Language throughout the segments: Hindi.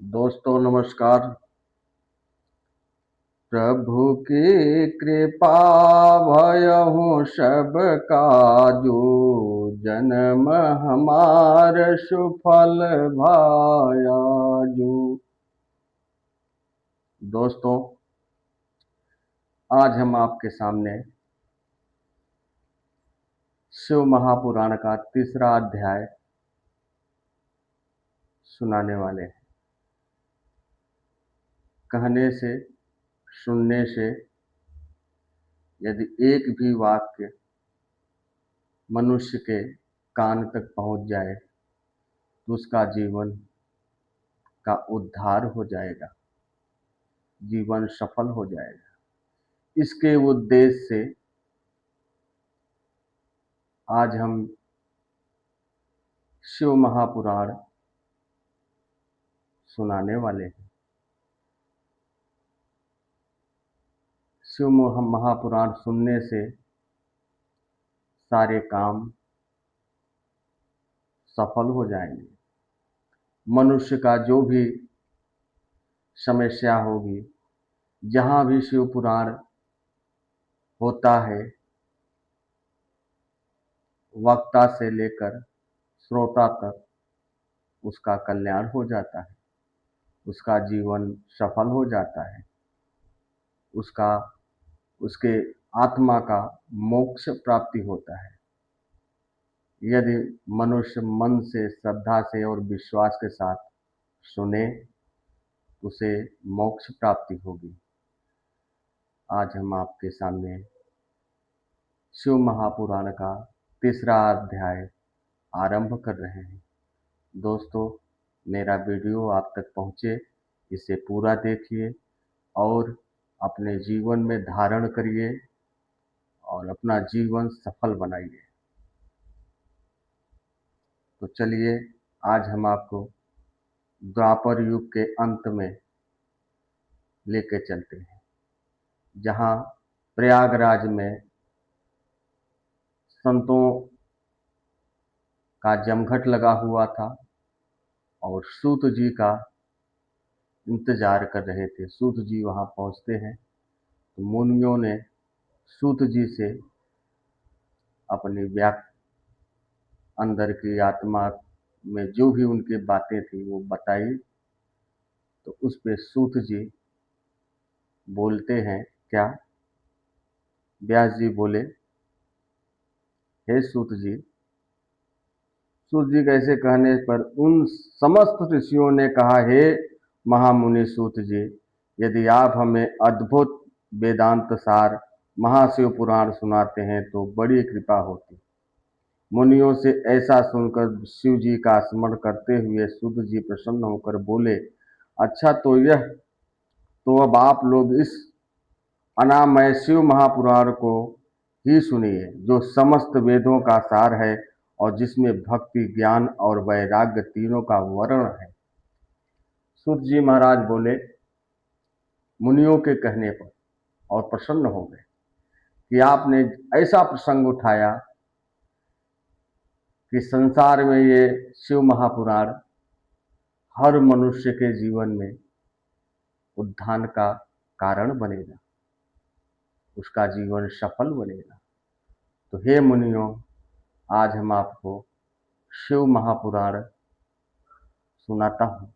दोस्तों नमस्कार। प्रभु की कृपा भयहु सब काजू, जन्म हमार सुफल भायाजू। दोस्तों, आज हम आपके सामने शिव महापुराण का तीसरा अध्याय सुनाने वाले हैं। कहने से, सुनने से यदि एक भी वाक्य मनुष्य के कान तक पहुंच जाए तो उसका जीवन का उद्धार हो जाएगा, जीवन सफल हो जाएगा। इसके उद्देश्य से आज हम शिव महापुराण सुनाने वाले हैं। शिव महापुराण सुनने से सारे काम सफल हो जाएंगे। मनुष्य का जो भी समस्या होगी, जहाँ भी शिव पुराण होता है, वक्ता से लेकर श्रोता तक उसका कल्याण हो जाता है, उसका जीवन सफल हो जाता है, उसके आत्मा का मोक्ष प्राप्ति होता है। यदि मनुष्य मन से, श्रद्धा से और विश्वास के साथ सुने, उसे मोक्ष प्राप्ति होगी। आज हम आपके सामने शिव महापुराण का तीसरा अध्याय आरंभ कर रहे हैं। दोस्तों, मेरा वीडियो आप तक पहुंचे, इसे पूरा देखिए और अपने जीवन में धारण करिए और अपना जीवन सफल बनाइए। तो चलिए, आज हम आपको द्वापर युग के अंत में लेके चलते हैं, जहाँ प्रयागराज में संतों का जमघट लगा हुआ था और सूत जी का इंतजार कर रहे थे। सूत जी वहाँ पहुँचते हैं तो मुनियों ने सूत जी से अपनी अंदर की आत्मा में जो भी उनकी बातें थी वो बताई। तो उस पे सूत जी बोलते हैं, क्या? व्यास जी बोले, हे सूत जी। सूत जी कैसे कहने पर उन समस्त ऋषियों ने कहा, हे महामुनि सूत जी, यदि आप हमें अद्भुत वेदांत सार महाशिव पुराण सुनाते हैं तो बड़ी कृपा होती। मुनियों से ऐसा सुनकर शिव जी का स्मरण करते हुए सूत जी प्रसन्न होकर बोले, अच्छा, तो अब आप लोग इस अनामय शिव महापुराण को ही सुनिए, जो समस्त वेदों का सार है और जिसमें भक्ति, ज्ञान और वैराग्य तीनों का वर्णन है। सूत जी महाराज बोले, मुनियों के कहने पर, और प्रसन्न हो गए कि आपने ऐसा प्रसंग उठाया कि संसार में ये शिव महापुराण हर मनुष्य के जीवन में उद्धान का कारण बनेगा, उसका जीवन सफल बनेगा। तो हे मुनियों, आज हम आपको शिव महापुराण सुनाता हूँ।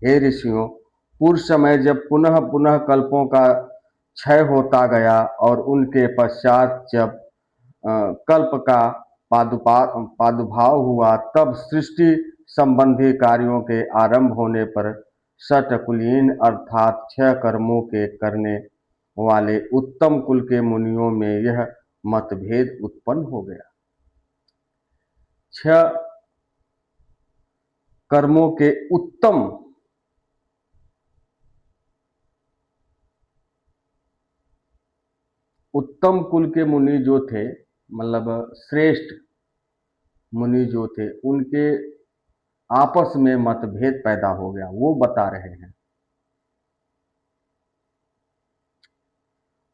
हे ऋषियों, पूर्व समय जब पुनः पुनः कल्पों का क्षय होता गया और उनके पश्चात जब कल्प का प्रादुर्भाव हुआ, तब सृष्टि संबंधी कार्यों के आरंभ होने पर षटकुलीन अर्थात 6 कर्मों के करने वाले उत्तम कुल के मुनियों में यह मतभेद उत्पन्न हो गया। 6 कर्मों के उत्तम कुल के मुनि जो थे, मतलब श्रेष्ठ मुनि जो थे, उनके आपस में मतभेद पैदा हो गया। वो बता रहे हैं,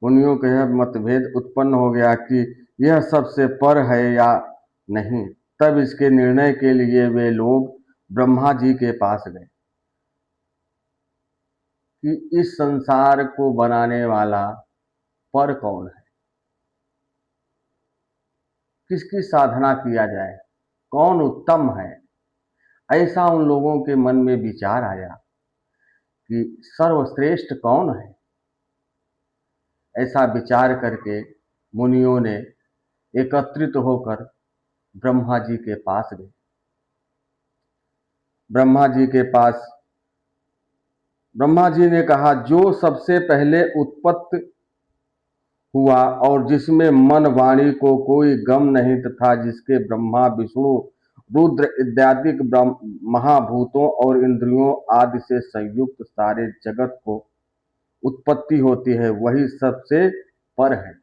मुनियों के यह मतभेद उत्पन्न हो गया कि यह सबसे पर है या नहीं। तब इसके निर्णय के लिए वे लोग ब्रह्मा जी के पास गए कि इस संसार को बनाने वाला पर कौन है, किसकी साधना किया जाए, कौन उत्तम है। ऐसा उन लोगों के मन में विचार आया कि सर्वश्रेष्ठ कौन है। ऐसा विचार करके मुनियों ने एकत्रित होकर ब्रह्मा जी के पास गए। ब्रह्मा जी के पास ब्रह्मा जी ने कहा, जो सबसे पहले उत्पत्ति हुआ और जिसमें मन वाणी को कोई गम नहीं तथा जिसके ब्रह्मा विष्णु रुद्र इत्यादि महाभूतों और इंद्रियों आदि से संयुक्त सारे जगत को उत्पत्ति होती है, वही सबसे पर है।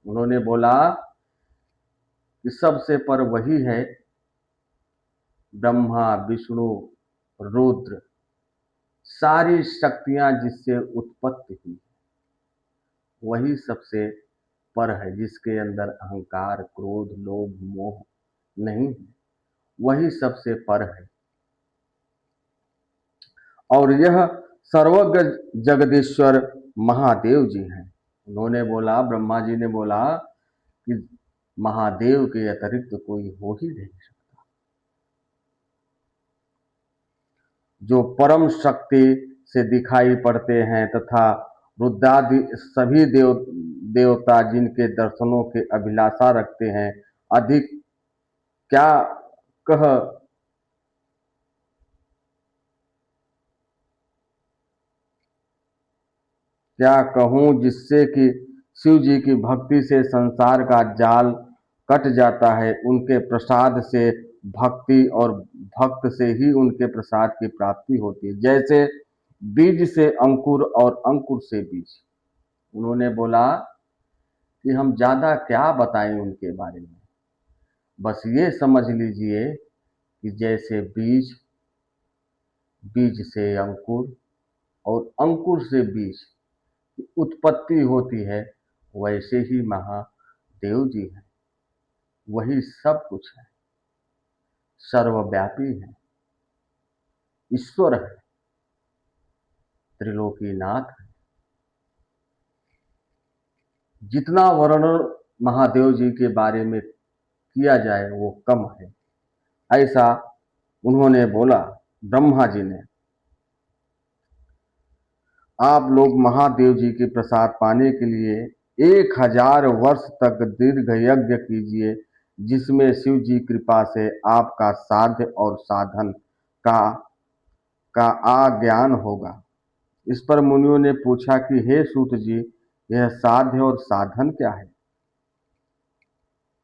उन्होंने बोला कि सबसे पर वही है, ब्रह्मा विष्णु रुद्र सारी शक्तियां जिससे उत्पत्ति हुई, वही सबसे पर है, जिसके अंदर अहंकार क्रोध लोभ मोह नहीं है, वही सबसे पर है। और यह सर्वज्ञ जगदीश्वर महादेव जी हैं। उन्होंने बोला, ब्रह्मा जी ने बोला कि महादेव के अतिरिक्त कोई हो ही नहीं सकता। जो परम शक्ति से दिखाई पड़ते हैं तथा रुद्रादि सभी देवता जिनके दर्शनों के अभिलाषा रखते हैं, अधिक क्या कह क्या कहूँ, जिससे कि शिव जी की भक्ति से संसार का जाल कट जाता है। उनके प्रसाद से भक्ति और भक्त से ही उनके प्रसाद की प्राप्ति होती है, जैसे बीज से अंकुर और अंकुर से बीज। उन्होंने बोला कि हम ज़्यादा क्या बताएं उनके बारे में, बस ये समझ लीजिए कि जैसे बीज, बीज से अंकुर और अंकुर से बीज की उत्पत्ति होती है, वैसे ही महादेव जी हैं। वही सब कुछ है, सर्वव्यापी है, ईश्वर है, त्रिलोकीनाथ है। जितना वर्णन महादेव जी के बारे में किया जाए वो कम है, ऐसा उन्होंने बोला। ब्रह्मा जी ने, आप लोग महादेव जी के प्रसाद पाने के लिए 1000 वर्ष तक दीर्घ यज्ञ कीजिए, जिसमें शिव जी कृपा से आपका साध्य और साधन का आज्ञान होगा। इस पर मुनियों ने पूछा कि हे सूत जी, यह साध्य और साधन क्या है।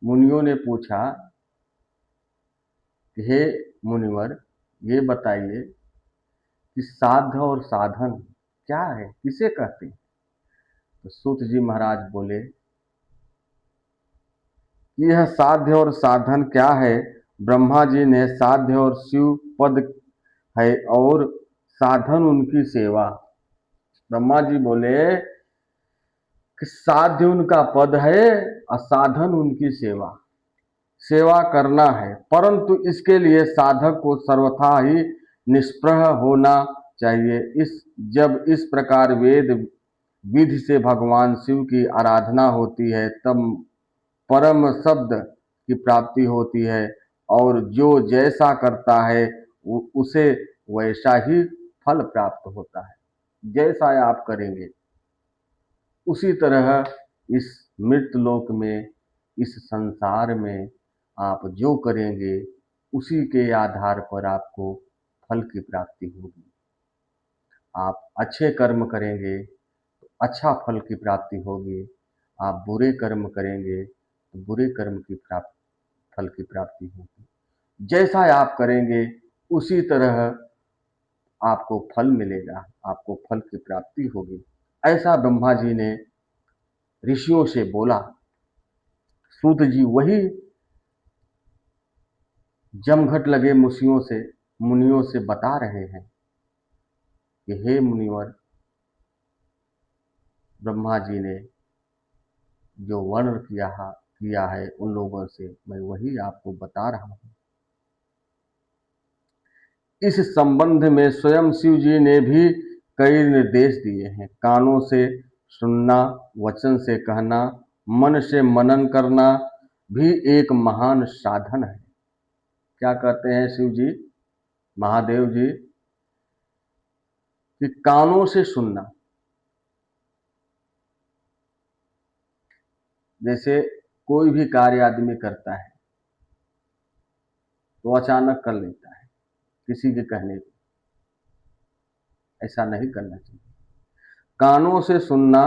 मुनियों ने पूछा कि हे मुनिवर, ये बताइए कि साध्य और साधन क्या है, किसे कहते हैं। तो सूत जी महाराज बोले कि यह साध्य और साधन क्या है। ब्रह्मा जी ने साध्य और शिव पद है और साधन उनकी सेवा। ब्रह्मा जी बोले कि साध्य उनका पद है और साधन उनकी सेवा, सेवा करना है, परंतु इसके लिए साधक को सर्वथा ही निष्प्रह होना चाहिए। जब इस प्रकार वेद विधि से भगवान शिव की आराधना होती है, तब परम शब्द की प्राप्ति होती है और जो जैसा करता है उसे वैसा ही फल प्राप्त होता है। जैसा आप करेंगे उसी तरह इस मृतलोक में, इस संसार में आप जो करेंगे उसी के आधार पर आपको फल की प्राप्ति होगी। आप अच्छे कर्म करेंगे तो अच्छा फल की प्राप्ति होगी, आप बुरे कर्म करेंगे तो बुरे कर्म की फल की प्राप्ति होगी। जैसा आप करेंगे उसी तरह आपको फल मिलेगा, आपको फल की प्राप्ति होगी। ऐसा ब्रह्मा जी ने ऋषियों से बोला। सूत जी वही जमघट लगे मुनियों से बता रहे हैं कि हे मुनिवर, ब्रह्मा जी ने जो वर्ण किया है उन लोगों से मैं वही आपको बता रहा हूं इस संबंध में स्वयं शिव जी ने भी कई निर्देश दिए हैं। कानों से सुनना, वचन से कहना, मन से मनन करना भी एक महान साधन है। क्या कहते हैं शिव जी, महादेव जी, कि कानों से सुनना, जैसे कोई भी कार्य आदमी करता है तो अचानक कर लेता है किसी के कहने पे, ऐसा नहीं करना चाहिए। कानों से सुनना,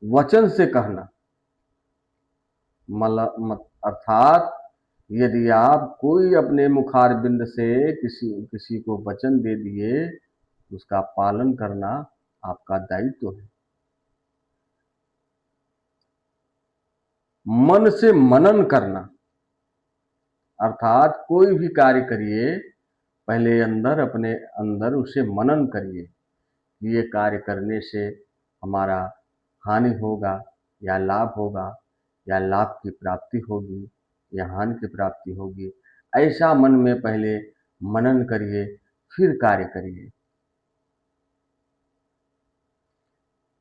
वचन से कहना, अर्थात यदि आप कोई अपने मुखारबिंद से किसी किसी को वचन दे दिए, उसका पालन करना आपका दायित्व है। मन से मनन करना, अर्थात कोई भी कार्य करिए, पहले अपने अंदर उसे मनन करिए कि ये कार्य करने से हमारा हानि होगा या लाभ होगा, या लाभ की प्राप्ति होगी या हानि की प्राप्ति होगी। ऐसा मन में पहले मनन करिए, फिर कार्य करिए।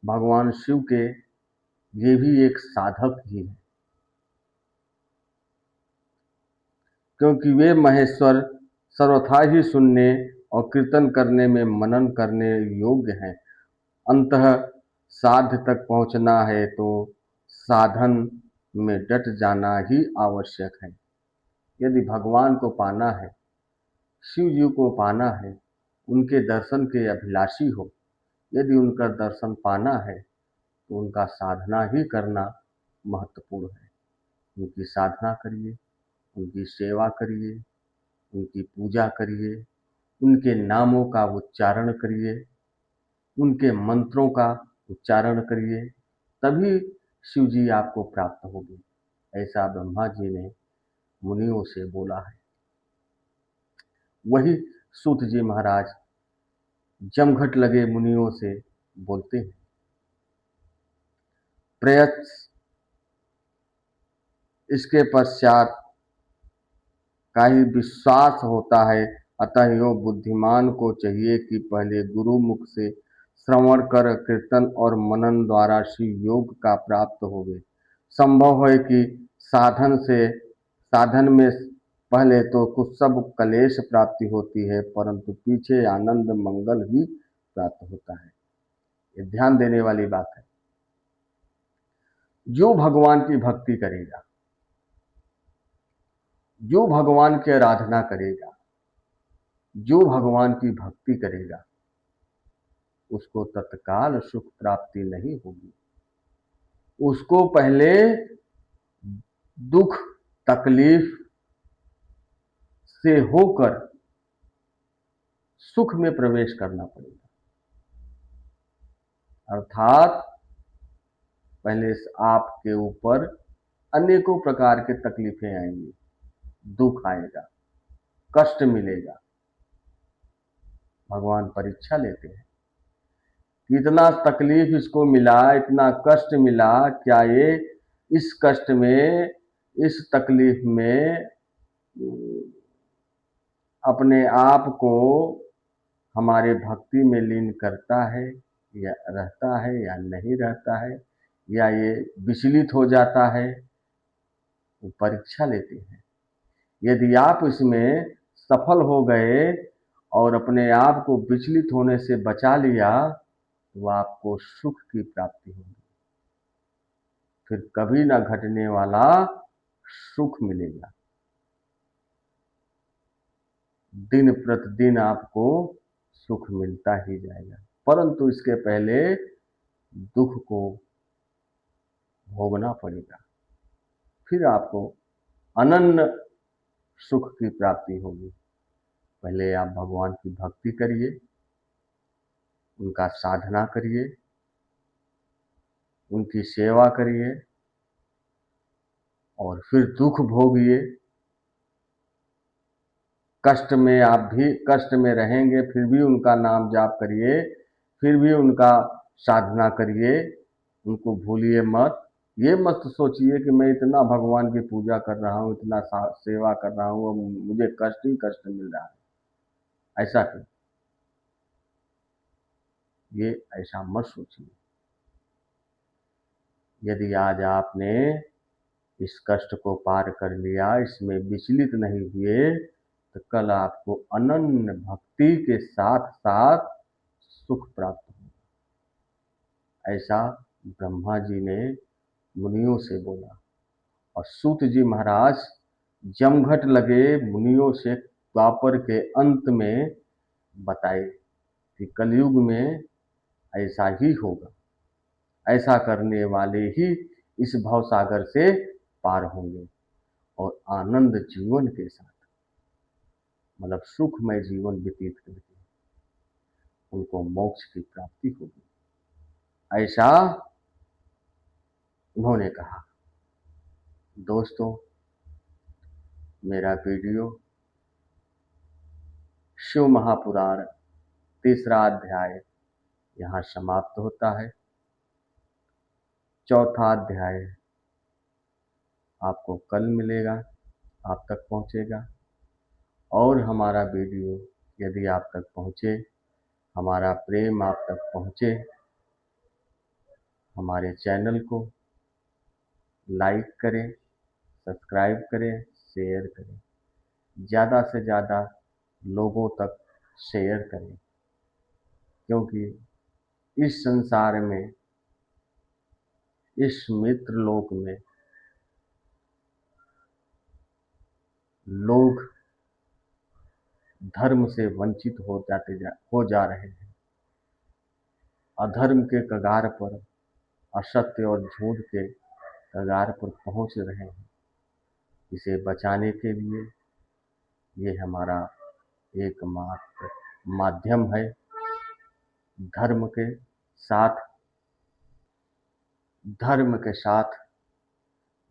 भगवान शिव के ये भी एक साधक ही है, क्योंकि वे महेश्वर सर्वथा ही सुनने और कीर्तन करने में मनन करने योग्य हैं। अंतः साध्य तक पहुंचना है तो साधन में डट जाना ही आवश्यक है। यदि भगवान को पाना है, शिव जी को पाना है, उनके दर्शन के अभिलाषी हो, यदि उनका दर्शन पाना है तो उनका साधना ही करना महत्वपूर्ण है। उनकी साधना करिए, उनकी सेवा करिए, उनकी पूजा करिए, उनके नामों का उच्चारण करिए, उनके मंत्रों का उच्चारण करिए, तभी शिव जी आपको प्राप्त होगी। ऐसा ब्रह्मा जी ने मुनियों से बोला है। वही सूत जी महाराज जमघट लगे मुनियों से बोलते हैं, प्रयत्न इसके पश्चात का ही विश्वास होता है। अतः यो बुद्धिमान को चाहिए कि पहले गुरु मुख से श्रवण कर कीर्तन और मनन द्वारा शिव योग का प्राप्त होवे। संभव है कि साधन में पहले तो कुछ सब कलेश प्राप्ति होती है, परंतु पीछे आनंद मंगल ही प्राप्त होता है। ये ध्यान देने वाली बात है। जो भगवान की भक्ति करेगा, जो भगवान की आराधना करेगा, जो भगवान की भक्ति करेगा, उसको तत्काल सुख प्राप्ति नहीं होगी। उसको पहले दुख तकलीफ से होकर सुख में प्रवेश करना पड़ेगा। अर्थात पहले आपके ऊपर अनेकों प्रकार के तकलीफें आएंगी, दुख आएगा, कष्ट मिलेगा। भगवान परीक्षा लेते हैं, इतना तकलीफ इसको मिला, इतना कष्ट मिला, क्या ये इस कष्ट में, इस तकलीफ में अपने आप को हमारे भक्ति में लीन करता है या रहता है या नहीं रहता है, या ये विचलित हो जाता है, वो परीक्षा लेते हैं। यदि आप इसमें सफल हो गए और अपने आप को विचलित होने से बचा लिया, तो आपको सुख की प्राप्ति होगी, फिर कभी ना घटने वाला सुख मिलेगा। दिन प्रतिदिन आपको सुख मिलता ही जाएगा, परंतु इसके पहले दुख को भोगना पड़ेगा, फिर आपको अनन्य सुख की प्राप्ति होगी। पहले आप भगवान की भक्ति करिए, उनका साधना करिए, उनकी सेवा करिए, और फिर दुख भोगिए। कष्ट में आप भी कष्ट में रहेंगे, फिर भी उनका नाम जाप करिए, फिर भी उनका साधना करिए, उनको भूलिए मत। ये मत सोचिए कि मैं इतना भगवान की पूजा कर रहा हूँ, इतना सेवा कर रहा हूँ, अब मुझे कष्ट ही कष्ट मिल रहा है। ऐसा क्यों? ये ऐसा मत सोचिए। यदि आज आपने इस कष्ट को पार कर लिया, इसमें विचलित नहीं हुए, तो कल आपको अनन्य भक्ति के साथ साथ सुख प्राप्त होगा। ऐसा ब्रह्मा जी ने मुनियों से बोला। और सूत जी महाराज जमघट लगे मुनियों से द्वापर के अंत में बताए कि कलयुग में ऐसा ही होगा, ऐसा करने वाले ही इस भवसागर से पार होंगे और आनंद जीवन के साथ, मतलब सुखमय जीवन व्यतीत करके उनको मोक्ष की प्राप्ति होगी, ऐसा उन्होंने कहा। दोस्तों, मेरा वीडियो शिव महापुराण तीसरा अध्याय यहाँ समाप्त होता है। चौथा अध्याय आपको कल मिलेगा, आप तक पहुँचेगा। और हमारा वीडियो यदि आप तक पहुँचे, हमारा प्रेम आप तक पहुँचे, हमारे चैनल को लाइक करें, सब्सक्राइब करें, शेयर करें, ज़्यादा से ज़्यादा लोगों तक शेयर करें, क्योंकि इस संसार में, इस मित्र लोक में लोग धर्म से वंचित हो जा रहे हैं, अधर्म के कगार पर, असत्य और झूठ के कगार पर पहुंच रहे हैं। इसे बचाने के लिए ये हमारा एकमात्र माध्यम है। धर्म के साथ, धर्म के साथ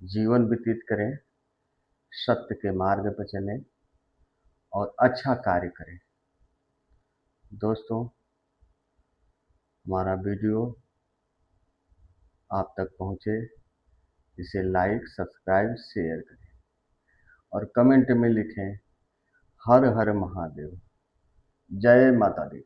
जीवन व्यतीत करें, सत्य के मार्ग पर चलें और अच्छा कार्य करें। दोस्तों, हमारा वीडियो आप तक पहुँचे, इसे लाइक, सब्सक्राइब, शेयर करें और कमेंट में लिखें हर हर महादेव, जय माता दी।